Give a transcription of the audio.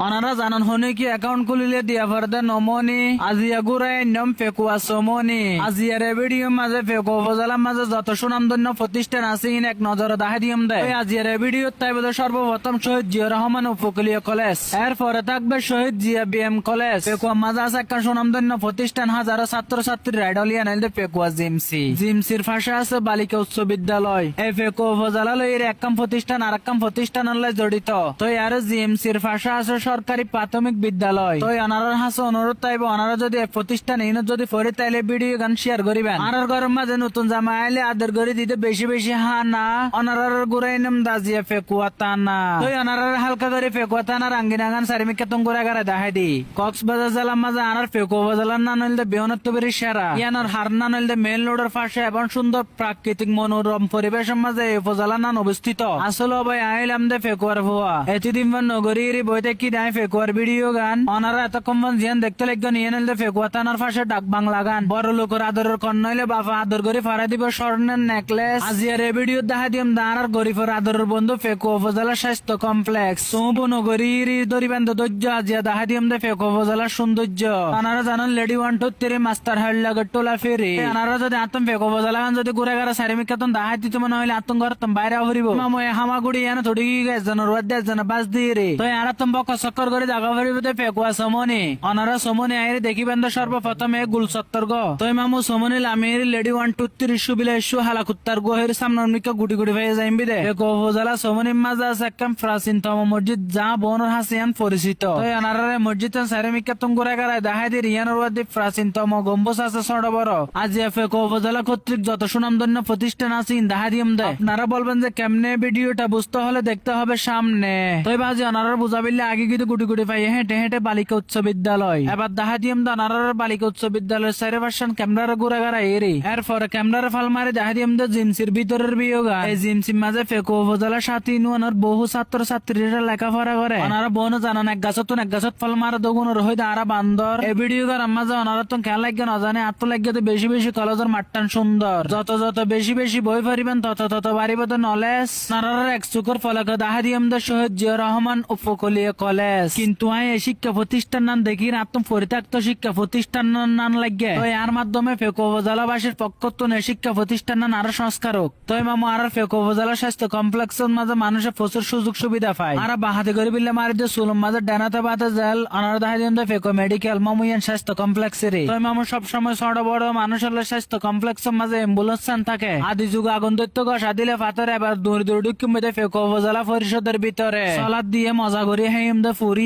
অনারা জানান হনে কি অ্যাকাউন্ট খুলিলে দিয়া ফরদে নমনি আজিয়া গুরাই নম ফেকুয়া সমনি আজিয়ার ভিডিও মাঝে ফেকু উপজেলার মাঝে যত সুনামধন্য প্রতিষ্ঠান আছে ইন এক নজর দাহে দিয়ম দেয় আজিয়ার ভিডিও তাই বোধ সর্বপ্রথম শহীদ জিয়া রহমান উপকূলীয় কলেজ এরপরে থাকবে শহীদ জিয়া বিএম কলেজ ফেকুয়া মাঝে আছে একটা সুনামধন্য প্রতিষ্ঠান হাজারো ছাত্রছাত্রী রাইডলিয়া নাইলে ফেকুয়া জিমসির ফাঁসে আছে বালিকা উচ্চ বিদ্যালয় এই ফেকুয়া উপজেলা লইয়ের এককাম প্রতিষ্ঠান আর এককাম প্রতিষ্ঠান জড়িত তো আর জিএমসির ফাঁসে আছে সরকারি প্রাথমিক বিদ্যালয় তো অনারার হাসে অনুরোধ তাইব অনারা যদি প্রতিষ্ঠান ইনত যদি পড়ে তাইলে ভিডিও গান শেয়ার করিবেন আর ঘরের মাঝে নতুন জামা আইলে আদর করে দিতে বেশি বেশি হা না অনারার গুড়াই নাম দাজিয়া ফেকুয়া তানা তো অনারার হালকা করে ফেকুয়া তানা রাঙ্গিনা গান সারিমিকা তুম করে গারে দেখাই দি কক্সবাজার জেলার মাঝে আনার ফেকুয়া উপজেলার না নইলে বেহনত্তবের সেরা ইয়ানার হার না নইলে মেল রোডের পাশে এবং সুন্দর প্রাকৃতিক মনোরম পরিবেশের মাঝে এই উপজেলার নাম অবস্থিত আসলে ভাই আইলাম দে ফেকুয়ার ভুয়া এতদিন নগরীর বইতে কি নাই ফেকুয়ার ভিডিও গান অনারা এতক্ষণ জিয়ান দেখতে লাগবে নিয়ে নিলে ফেকুয়া থানার পাশে ডাক বাংলা গান বড় লোকের আদরের কন্যা বাবা আদর করে ফাড়া দিব স্বর্ণের নেকলেস আজিয়ার এই ভিডিও দেখা দিম দাঁড়ার গরিবের আদরের বন্ধু ফেকুয়া উপজেলা স্বাস্থ্য কমপ্লেক্স সোমবু নগরীর দরিবান্ধ ধৈর্য আজিয়া দেখা দিম দে ফেকুয়া উপজেলার সৌন্দর্য ওনারা জানেন লেডি 1 2 3 মাস্টার হাইল লাগে টোলা ফেরি ওনারা যদি আতম ফেকুয়া উপজেলা গান যদি ঘুরে ঘরে সারিমিকাতন দেখা দিত মনে হইলে আতম ঘর তুমি বাইরে হরিব মাময়ে হামাগুড়ি এনে থড়ি গেছ জন রোদ দেছ জন বাস দিয়ে রে তো আর তুমি বক চক্কর করে জায়গা ভরিবতে ফেকুয়া সমনি অনারা সমনি আইরে দেখিবেন তো সর্বপ্রথম এ গুল চত্বর গো তোই মামু সমনি লামির লেডি 1 2 3 সুবিলা ইস্যু হালা কুত্তার গোহের সামনে মিকা গুটি গুটি হয়ে যাইবি দে ফেকুয়া উপজেলা সমনি মাঝে আছে একদম প্রাচীনতম মসজিদ যা বনর হাসিয়ান পরিচিত তো অনারা মসজিদ সারে মিকা তুমি ঘুরে ঘরে দেখাই দি রিয়ান রোদ প্রাচীনতম গম্বুজ আছে ছোট বড় আজ ফেকুয়া উপজেলা কর্তৃক যত সুনামধন্য প্রতিষ্ঠান আছে দেখা দিম দে আপনারা বলবেন যে কেমনে ভিডিওটা বুঝতে হলে দেখতে হবে সামনে তো বাজি অনারা বুঝাবিলে আগে কিন্তু গুটি গুটি পাই হেঁটে হেঁটে বালিকা উচ্চ বিদ্যালয় এবার দেখা দিম দা অনারার বালিকা উচ্চ বিদ্যালয়ের চারি পার্সেন্ট ক্যামেরার ঘুরে ঘুরে এরি এরপরে ক্যামেরার ফাল মারি দেখা দিম দা জিমসির ভিতরের বিয়োগা এই জিমসির মাঝে ফেকুয়া উপজেলা সাথী নুয়ানোর বহু ছাত্র ছাত্রীরা লেখাপড়া করে ওনারা বোনও জানান এক গাছত ফল মারা দগুনের হইতে আরা বান্দর এই ভিডিও গার মাঝে ওনারা তো খেয়াল লাগবে না জানে আত্ম লাগবে তো বেশি বেশি কলেজের মাঠটান সুন্দর যত যত বেশি বেশি বই পড়িবেন তত তত বাড়িবে তো নলেজ নারার এক চুকর ফলকে দেখা দিম দা শহীদ জিয়া রহমান উপকূলীয় কলেজ কিন্তু এই শিক্ষা প্রতিষ্ঠান নাম দেখি আত্ম পরিত্যক্ত শিক্ষা প্রতিষ্ঠান নাম লাগে তো এর মাধ্যমে ফেকুয়া উপজেলাবাসীর পক্ষ থেকে শিক্ষা প্রতিষ্ঠান নাম আরো সংস্কারক তো মামু আর ফেকুয়া উপজেলা স্বাস্থ্য কমপ্লেক্সের মাঝে মানুষের প্রচুর সুযোগ সুবিধা পায় আর বাহাতে করে বিলে মারি দিয়ে সুলম মাঝে ডানাতে বাতে জেল অনার দেখা দিন ফেকুয়া মেডিকেল মামুয়ান স্বাস্থ্য কমপ্লেক্সের তো মামু সবসময় ছোট বড় মানুষের স্বাস্থ্য কমপ্লেক্সের মাঝে অ্যাম্বুলেন্স থাকে আদি যুগ আগুন দৈত্য গসা দিলে ফাতরে এবার দূর দূর ডুকি মেয়েদের ফেকুয়া উপজেলা পরিষদের ভিতরে সলাদ দিয়ে মজা করি হেম দে ফুরি